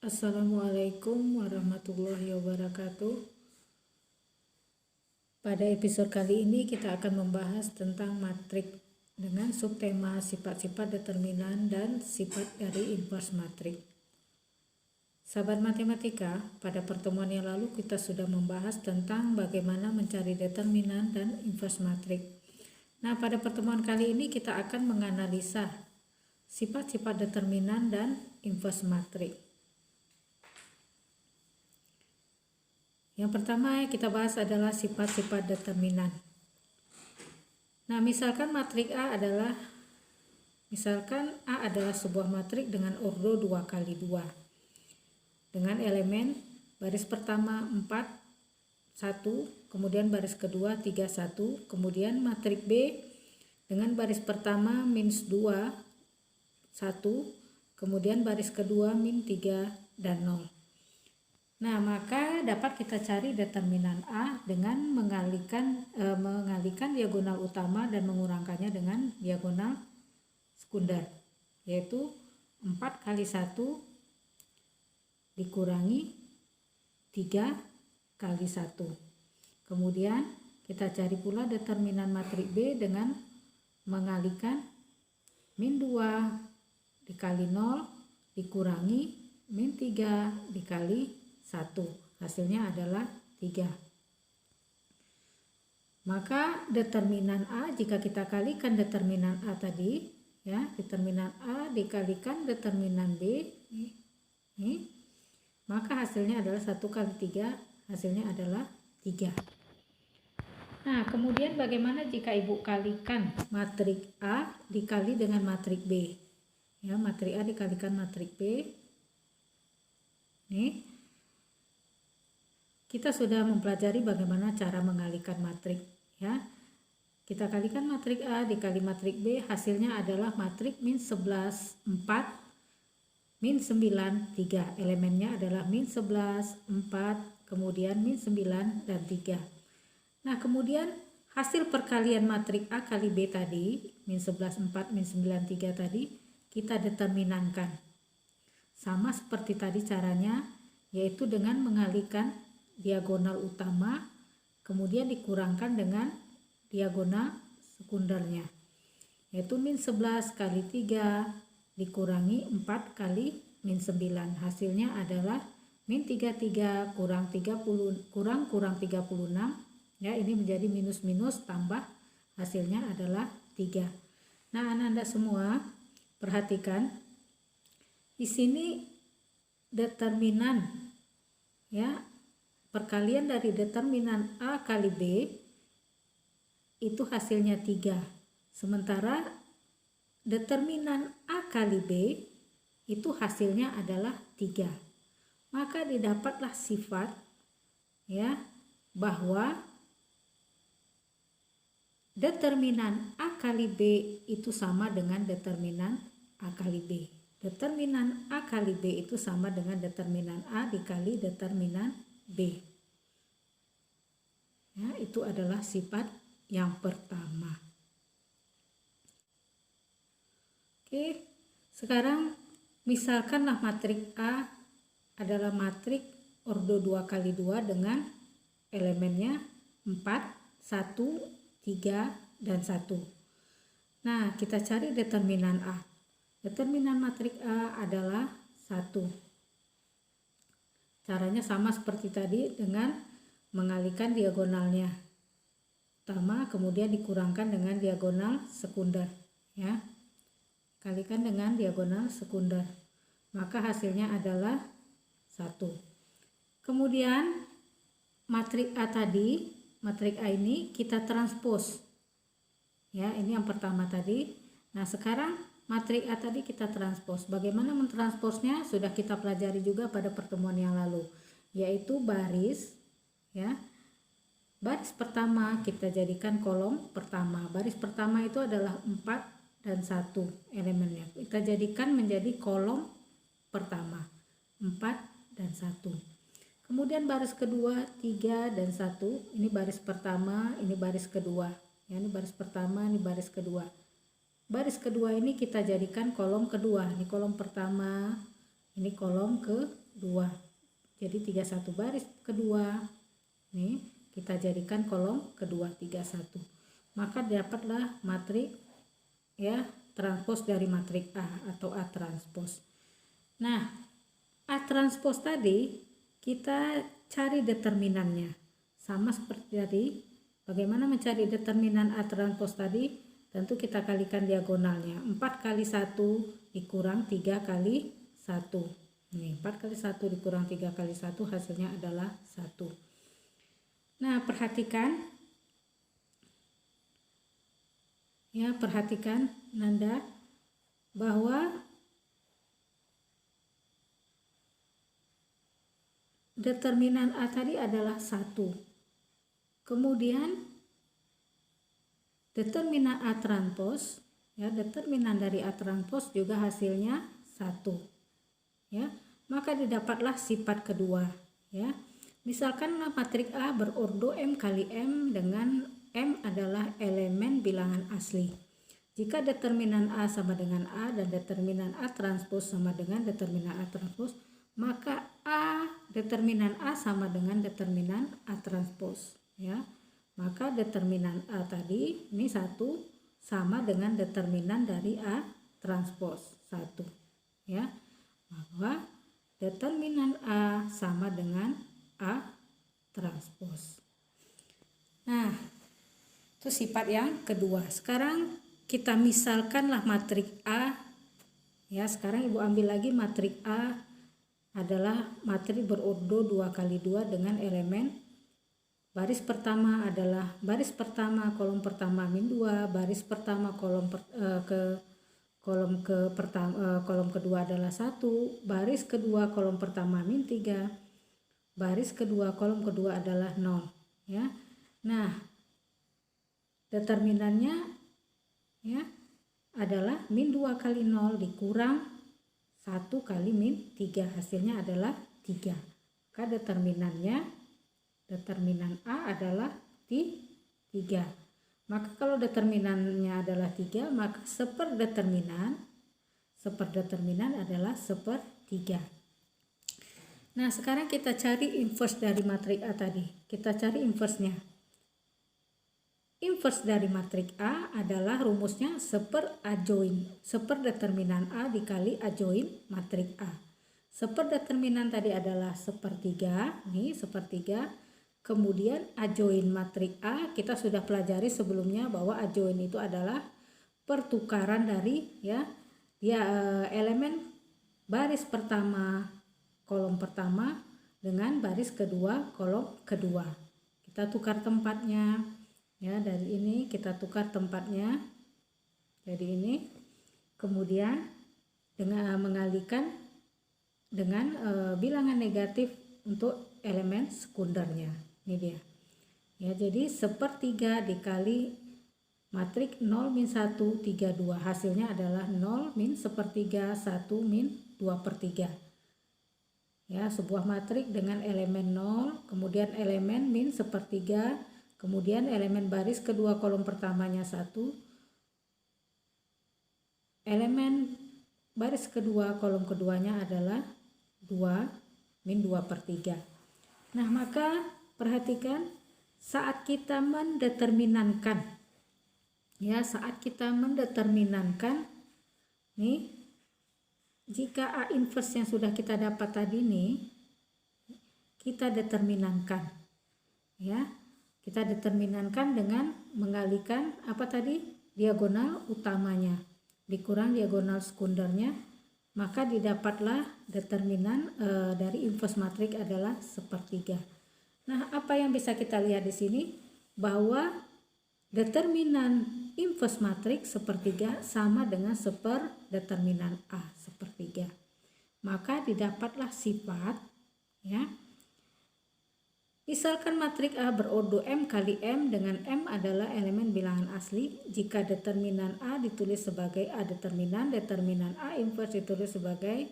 Assalamualaikum warahmatullahi wabarakatuh. Pada episode kali ini kita akan membahas tentang matrik dengan subtema sifat-sifat determinan dan sifat dari inverse matrik. Sahabat matematika, pada pertemuan yang lalu kita sudah membahas tentang bagaimana mencari determinan dan inverse matrik. Nah, pada pertemuan kali ini kita akan menganalisa sifat-sifat determinan dan inverse matrik. Yang pertama yang kita bahas adalah sifat-sifat determinan. Nah, misalkan A adalah sebuah matrik dengan ordo 2x2 dengan elemen baris pertama 4, 1, kemudian baris kedua 3, 1, kemudian matrik B dengan baris pertama -2, 1, kemudian baris kedua -3 dan 0. Nah, maka dapat kita cari determinan A dengan mengalihkan diagonal utama dan mengurangkannya dengan diagonal sekunder, yaitu 4 kali 1 dikurangi 3 kali 1. Kemudian kita cari pula determinan matrik B dengan mengalihkan -2 dikali 0 dikurangi -3 dikali 1, hasilnya adalah 3. Maka determinan A, jika kita kalikan determinan A tadi, ya, determinan A dikalikan determinan B, ini, maka hasilnya adalah 1 kali 3, hasilnya adalah 3. Nah, kemudian bagaimana jika Ibu kalikan matrik A dikali dengan matrik B? Ya, matrik A dikalikan matrik B. Nih, kita sudah mempelajari bagaimana cara mengalihkan matrik, ya. Kita kalikan matrik A dikali matrik B, hasilnya adalah matrik -11, 4, -9, 3. Elemennya adalah -11, 4, kemudian -9 dan 3. Nah, kemudian hasil perkalian matrik A kali B tadi, -11, 4, -9, 3 tadi, kita determinankan. Sama seperti tadi caranya, yaitu dengan mengalihkan diagonal utama, kemudian dikurangkan dengan diagonal sekundernya, yaitu -11 kali 3 dikurangi 4 kali -9, hasilnya adalah -33 kurang 36, ya, ini menjadi minus tambah, hasilnya adalah 3. Nah, anak-anak semua perhatikan di sini determinan, ya, perkalian dari determinan A kali B itu hasilnya 3. Sementara determinan A kali B itu hasilnya adalah 3. Maka didapatlah sifat, ya, bahwa determinan A kali B itu sama dengan determinan A kali B. Determinan A kali B itu sama dengan determinan A dikali determinan B. Ya, itu adalah sifat yang pertama. Oke, sekarang misalkanlah matrik A adalah matrik ordo 2x2 dengan elemennya 4, 1, 3, dan 1. Nah, kita cari determinan A. Determinan matrik A adalah 1. Caranya sama seperti tadi dengan mengalihkan diagonalnya utama, kemudian dikurangkan dengan diagonal sekunder, ya. Kalikan dengan diagonal sekunder, maka hasilnya adalah 1. Kemudian matrik A tadi, matrik A ini kita transpos, ya, ini yang pertama tadi. Nah, sekarang matrik A tadi kita transpos. Bagaimana mentransposnya sudah kita pelajari juga pada pertemuan yang lalu, yaitu baris, ya. Baris pertama kita jadikan kolom pertama. Baris pertama itu adalah 4 dan 1 elemennya. Kita jadikan menjadi kolom pertama, 4 dan 1. Kemudian baris kedua 3 dan 1. Ini baris pertama, ini baris kedua. Ya, ini baris pertama, ini baris kedua. Baris kedua ini kita jadikan kolom kedua. Ini kolom pertama, Ini kolom kedua. Jadi 31 baris kedua. Nih, kita jadikan kolom kedua 31. Maka dapatlah matriks ya transpos dari matriks A atau A transpos. Nah, A transpos tadi kita cari determinannya. Sama seperti tadi. Bagaimana mencari determinan A transpos tadi? Tentu kita kalikan diagonalnya. 4 kali 1 dikurang 3 kali 1. Nih, 4 kali 1 dikurang 3 kali 1 hasilnya adalah 1. Nah, perhatikan. Ya, perhatikan Nanda bahwa determinan A tadi adalah 1. Kemudian determinan A transpos, ya, determinan dari A transpos juga hasilnya 1. Ya, maka didapatlah sifat kedua, ya. Misalkan matriks A berordo M kali M dengan M adalah elemen bilangan asli. Jika determinan A sama dengan A dan determinan A transpos sama dengan determinan A transpos, maka determinan A sama dengan determinan A transpos, ya. Maka determinan A tadi ini 1 sama dengan determinan dari A transpos 1, ya. Bahwa determinan A sama dengan A transpos. Nah, itu sifat yang kedua. Sekarang kita misalkanlah matriks A. Ya, sekarang Ibu ambil lagi matriks A adalah matriks berordo 2 kali 2 dengan elemen baris pertama adalah baris pertama kolom pertama min 2, baris pertama kolom kolom kedua adalah 1, baris kedua kolom pertama min 3, baris kedua kolom kedua adalah 0, ya. Nah, determinannya ya adalah min 2 kali 0 dikurang 1 kali min 3, hasilnya adalah 3. Maka determinan A adalah 3. Maka kalau determinannya adalah 3, maka seperdeterminan adalah 1/3. Nah, sekarang kita cari inverse dari matriks A tadi. Kita cari inverse-nya. Inverse dari matriks A adalah rumusnya seperdeterminan A dikali adjoin matriks A. Seperdeterminan tadi adalah 1/3, nih 1/3. Kemudian adjoin matriks A kita sudah pelajari sebelumnya bahwa adjoin itu adalah pertukaran dari elemen baris pertama kolom pertama dengan baris kedua kolom kedua. Kita tukar tempatnya, ya, dari ini kita tukar tempatnya jadi ini, kemudian dengan mengalihkan dengan bilangan negatif untuk elemen sekundernya. Ini dia. Ya, jadi 1/3 dikali matriks 0 min 1 3 2, hasilnya adalah 0 min 1/3 1 min 2/3. Ya, sebuah matriks dengan elemen 0, kemudian elemen min 1/3, kemudian elemen baris kedua kolom pertamanya 1, elemen baris kedua kolom keduanya adalah 2 min 2/3. Nah, maka perhatikan saat kita mendeterminankan, ya, nih, jika A inverse yang sudah kita dapat tadi nih, kita determinankan, ya, kita determinankan dengan mengalihkan apa tadi, diagonal utamanya dikurang diagonal sekundernya, maka didapatlah determinan dari inverse matriks adalah 1/3. Nah, apa yang bisa kita lihat di sini? Bahwa determinan inverse matriks 1/3 sama dengan seperdeterminan A 1/3. Maka didapatlah sifat, ya. Misalkan matriks A berordo M kali M dengan M adalah elemen bilangan asli. Jika determinan A ditulis sebagai A determinan A inverse ditulis sebagai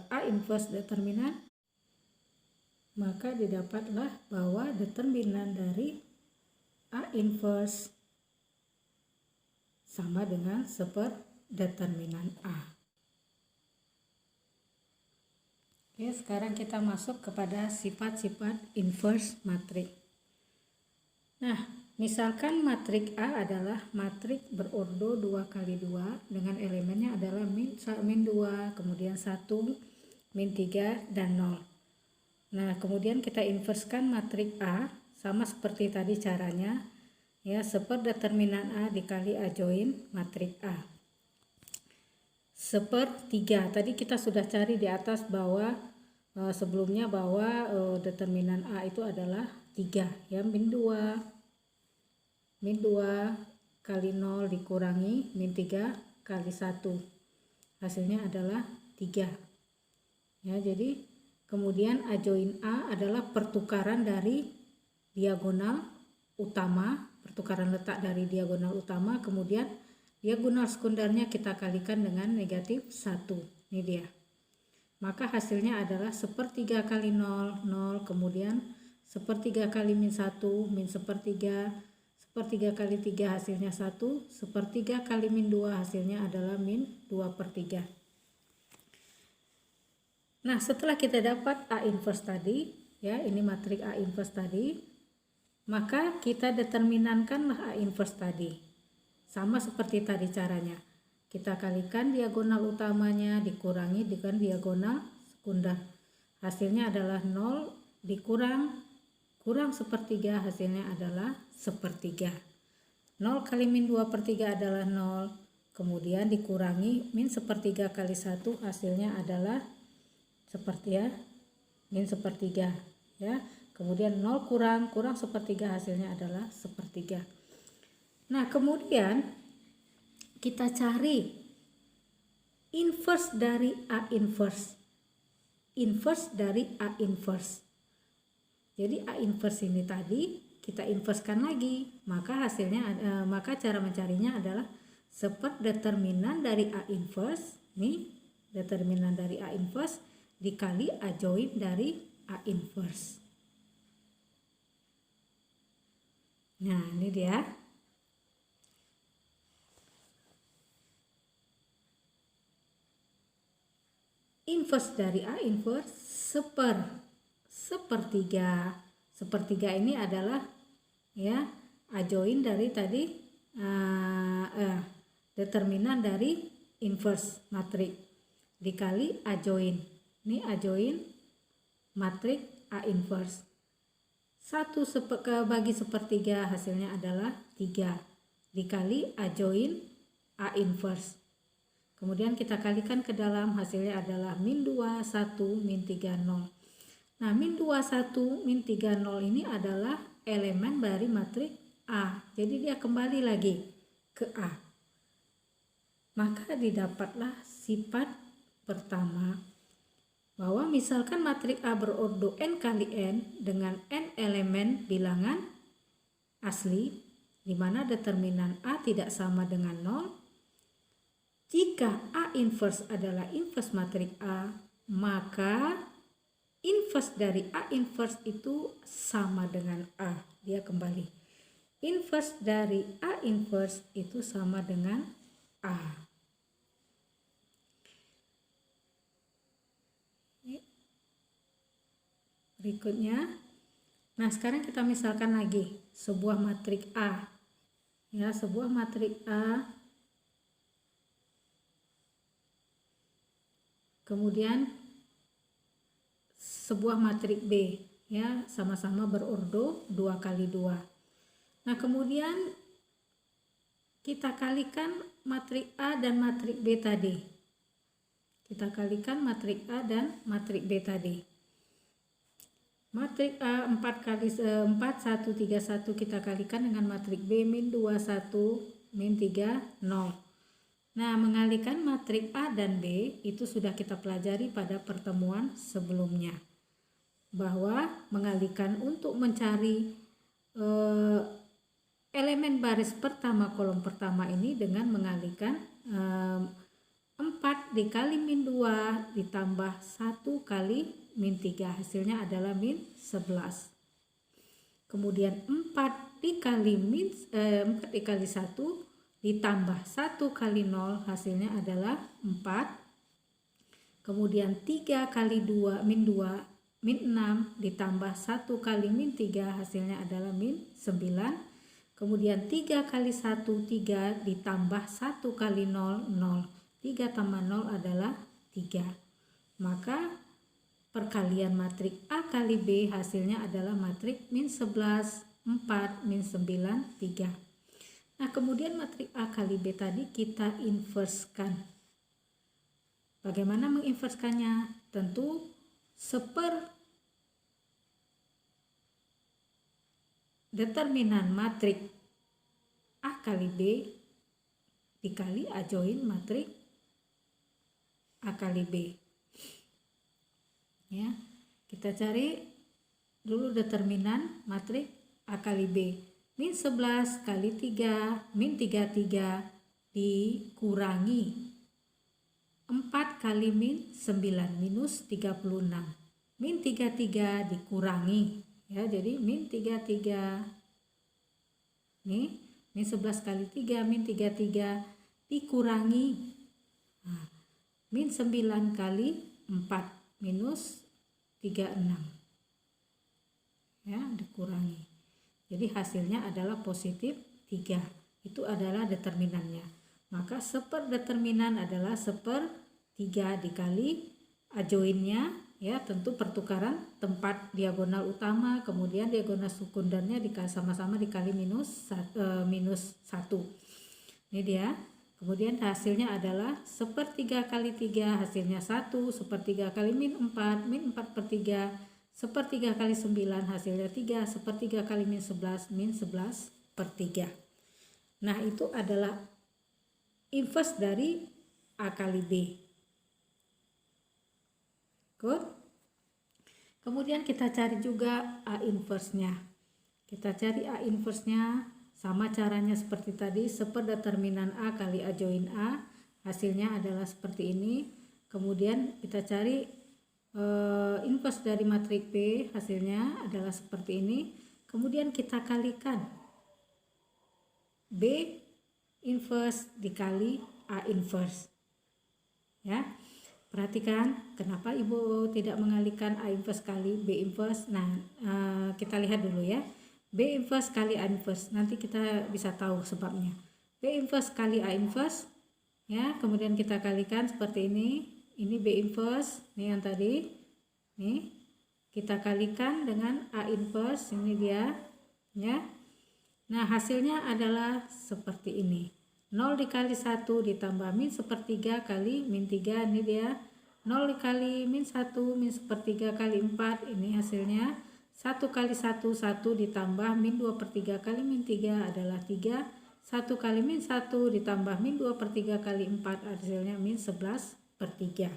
A inverse determinan, maka didapatlah bahwa determinan dari A inverse sama dengan seperdeterminan A. Oke, sekarang kita masuk kepada sifat-sifat inverse matrik. Nah, misalkan matrik A adalah matrik berordo 2x2 dengan elemennya adalah min 2, kemudian 1, min 3, dan 0. Nah, kemudian kita inverskan matrik A sama seperti tadi caranya, ya, seperdeterminan A dikali A join matrik A. Sepertiga, tadi kita sudah cari di atas bahwa sebelumnya bahwa determinan A itu adalah 3, ya, min 2 kali 0 dikurangi min 3 kali 1, hasilnya adalah 3, ya. Jadi kemudian A join A adalah pertukaran dari diagonal utama, pertukaran letak dari diagonal utama, kemudian diagonal sekundernya kita kalikan dengan negatif 1, ini dia. Maka hasilnya adalah sepertiga kali 0, 0, kemudian sepertiga kali min 1, min sepertiga, sepertiga kali 3 hasilnya 1, sepertiga kali min 2 hasilnya adalah min 2/3. Nah, setelah kita dapat A inverse tadi, ya, ini matrik A inverse tadi, maka kita determinankanlah A inverse tadi. Sama seperti tadi caranya. Kita kalikan diagonal utamanya dikurangi dengan diagonal sekunder. Hasilnya adalah 0 kurang sepertiga, hasilnya adalah sepertiga. 0 kali min 2/3 adalah 0. Kemudian dikurangi min sepertiga kali 1, hasilnya adalah seperti, ya, min sepertiga, ya. Kemudian 0 kurang sepertiga, hasilnya adalah sepertiga. Nah, kemudian kita cari inverse dari A inverse. Inverse dari A inverse. Jadi A inverse ini tadi kita inverskan lagi, maka hasilnya maka cara mencarinya adalah seperdeterminan dari A inverse, nih, determinan dari A inverse dikali A join dari A inverse. Nah, ini dia. Inverse dari A inverse sepertiga. Sepertiga ini adalah, ya, A join dari tadi determinan dari inverse matrik dikali A join. Ini A join matrik A inverse. 1 bagi sepertiga hasilnya adalah 3 dikali A join A inverse. Kemudian kita kalikan ke dalam, hasilnya adalah min 2, 1, min 3, 0. Nah, min 2, 1, min 3, 0 ini adalah elemen dari matrik A. Jadi dia kembali lagi ke A. Maka didapatlah sifat pertama, bahwa misalkan matrik A berordo n kali n dengan n elemen bilangan asli, di mana determinan A tidak sama dengan 0. Jika A inverse adalah inverse matrik A, maka inverse dari A inverse itu sama dengan A. Dia kembali. Inverse dari A inverse itu sama dengan A. Berikutnya, nah sekarang kita misalkan lagi sebuah matrik A. Ya, sebuah matrik A. Kemudian sebuah matrik B, ya, sama-sama berordo 2x2. Nah, kemudian kita kalikan matrik A dan matrik B tadi. Kita kalikan matrik A dan matrik B tadi. Matrik A 4 kali 4 1 3 1 kita kalikan dengan matrik B min 2 1 min 3 0. Nah, mengalihkan matrik A dan B itu sudah kita pelajari pada pertemuan sebelumnya, bahwa mengalihkan untuk mencari elemen baris pertama kolom pertama ini dengan mengalihkan 4 dikali min 2 ditambah 1 kali min 3, hasilnya adalah min 11. Kemudian 4 dikali 1 ditambah 1 kali 0, hasilnya adalah 4. kemudian 3 kali 2 min 2 min 6 ditambah 1 kali min 3 hasilnya adalah min 9. Kemudian 3 kali 1 3 ditambah 1 kali 0 0. 3 tambah 0 adalah 3. Maka perkalian matrik A kali B hasilnya adalah matrik min 11 4 min 9 3. Nah, kemudian matrik A kali B tadi kita inverskan. Bagaimana menginverskannya? Tentu determinan matrik A kali B dikali A join matrik A kali B. Ya, kita cari dulu determinan matrik A kali B. Min 11 kali 3 min 33 dikurangi 4 kali min 9 minus 36. Min 33 dikurangi, ya, jadi min 33. Nih, min 11 kali 3 min 33 dikurangi min 9 kali 4 minus 36. Ya, dikurangi. Jadi hasilnya adalah positif 3. Itu adalah determinannya. Maka seperdeterminan adalah 1/3 dikali A joinnya, ya, tentu pertukaran tempat diagonal utama, kemudian diagonal sekundernya sama-sama dikali minus 1. Ini dia. Kemudian hasilnya adalah 1/3 kali 3 hasilnya 1, 1/3 kali min 4 4/3, 1/3 kali 9 hasilnya 3, 1/3 kali min 11 min 11/3. Nah, itu adalah inverse dari A kali B. Good. Kemudian kita cari juga A inverse-nya. Kita cari A inverse-nya, sama caranya seperti tadi, seperdeterminan A kali A join A. Hasilnya adalah seperti ini. Kemudian kita cari inverse dari matrik B, hasilnya adalah seperti ini. Kemudian kita kalikan B inverse dikali A inverse. Ya, perhatikan kenapa Ibu tidak mengalihkan A inverse kali B inverse. Nah, kita lihat dulu ya. B inverse kali A inverse, nanti kita bisa tahu sebabnya. B inverse kali A inverse, ya, kemudian kita kalikan seperti ini. Ini B inverse, ini yang tadi. Nih, kita kalikan dengan A inverse, ini dia, ya. Nah, hasilnya adalah seperti ini. 0 dikali 1 ditambah min 1/3 kali min 3, ini dia. 0 dikali min 1 min 1/3 kali 4, ini hasilnya. 1 kali 1 1 ditambah min 2/3 kali min 3 adalah 3. 1 kali min 1 ditambah min 2/3 kali 4 hasilnya min 11/3.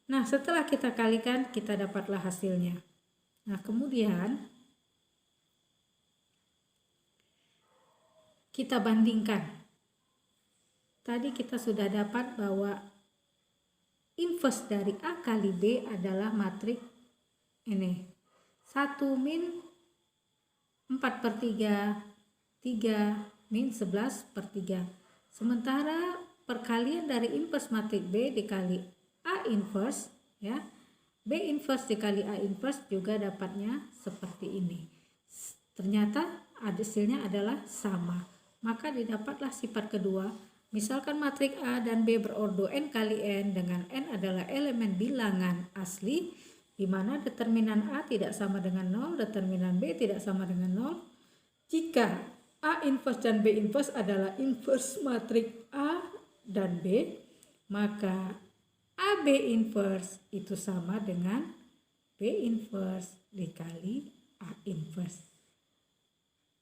Nah, setelah kita kalikan kita dapatlah hasilnya. Nah, kemudian kita bandingkan. Tadi kita sudah dapat bahwa inverse dari A kali B adalah matrik ini. 1 min 4/3, 3 min 11/3. Sementara perkalian dari inverse matrik B dikali A inverse, ya, B inverse dikali A inverse juga dapatnya seperti ini. Ternyata hasilnya adalah sama. Maka didapatlah sifat kedua. Misalkan matrik A dan B berordo n kali n dengan n adalah elemen bilangan asli, di mana determinan A tidak sama dengan 0, determinan B tidak sama dengan 0. Jika A inverse dan B inverse adalah inverse matrik A dan B, maka AB inverse itu sama dengan B inverse dikali A inverse.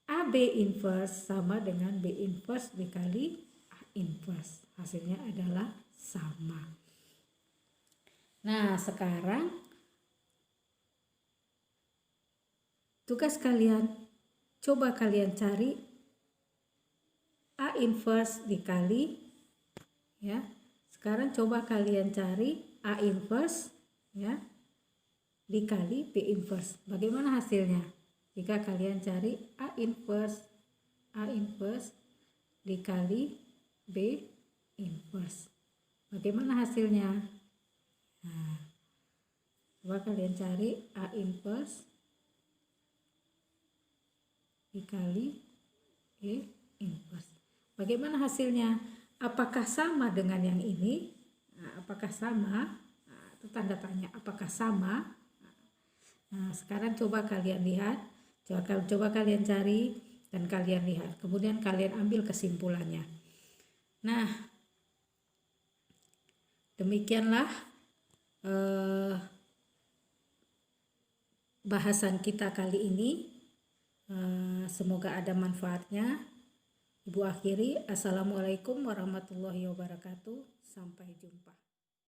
AB inverse sama dengan B inverse dikali A inverse. Hasilnya adalah sama. Nah, sekarang tugas kalian, coba kalian cari A inverse dikali, ya. Sekarang coba kalian cari A inverse, ya, dikali B inverse. Bagaimana hasilnya? Jika kalian cari A inverse dikali B inverse. Bagaimana hasilnya? Nah, coba kalian cari A inverse dikali E inverse. Bagaimana hasilnya? Apakah sama dengan yang ini? Nah, apakah sama? Nah, itu tanda tanya. Apakah sama? Nah, sekarang coba kalian lihat. Coba kalian cari dan kalian lihat. Kemudian kalian ambil kesimpulannya. Nah, demikianlah bahasan kita kali ini. Semoga ada manfaatnya. Ibu akhiri, Assalamualaikum warahmatullahi wabarakatuh. Sampai jumpa.